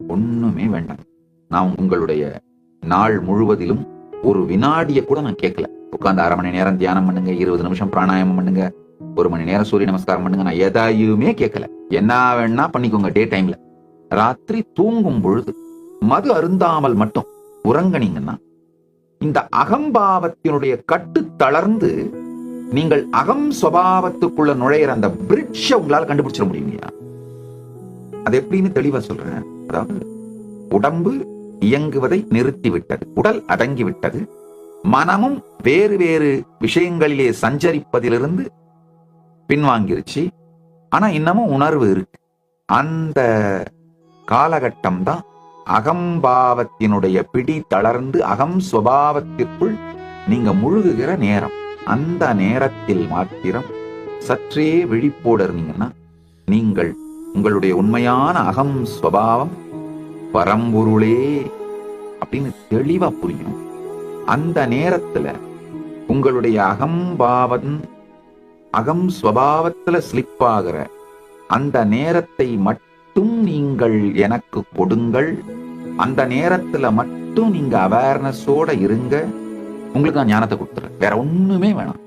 ஒண்ணுமே வேண்டாம். நான் உங்களுடைய நாள் முழுவதிலும் ஒரு வினாடிய கூட நான் கேட்கல. உட்கார்ந்து 1/2 மணி நேரம் தியானம் பண்ணுங்க, 20 நிமிஷம் பிராணாயாமம் பண்ணுங்க, 1 மணி நேரம் சூரிய நமஸ்காரம் பண்ணுங்க, நான் எதையுமே கேட்கல. என்ன வேணா பண்ணிக்கோங்க. டே டைம்ல ராத்திரி தூங்கும் பொழுது மது அருந்தாமல் மட்டும் உறங்கினீங்கன்னா இந்த அகம்பாவத்தினுடைய கட்டு தளர்ந்து நீங்கள் அகம் சுபாவத்துக்குள்ள நுழையிற அந்த பிரிட்ஜ உங்களால கண்டுபிடிச்சிட முடியுங்க. அது எப்படின்னு தெளிவா சொல்றேன். அதாவது உடம்பு இயங்குவதை நிறுத்திவிட்டது, உடல் அடங்கிவிட்டது, மனமும் வேறு வேறு விஷயங்களிலே சஞ்சரிப்பதிலிருந்து பின்வாங்கிருச்சு. ஆனா இன்னமும் உணர்வு இருக்கு. அந்த காலகட்டம் தான் அகம்பாவத்தினுடைய பிடி தளர்ந்து அகம் சுபாவத்திற்குள் நீங்க முழுகுகிற நேரம். அந்த நேரத்தில் மாத்திரம் சற்றே விழிப்போடு இருந்தீங்கன்னா நீங்கள் உங்களுடைய உண்மையான அகம் சுபாவம் பரம்பொருளே அப்படின்னு தெளிவா புரியும். அந்த நேரத்துல உங்களுடைய அகம் சுபாவத்துல ஸ்லிப் ஆகிற அந்த நேரத்தை மட்டும் நீங்கள் எனக்கு கொடுங்கள். அந்த நேரத்துல மட்டும் நீங்க அவேர்னஸோட இருங்க. உங்களுக்கு நான் ஞானத்தை கொடுத்துறேன். வேற ஒண்ணுமே வேணாம்.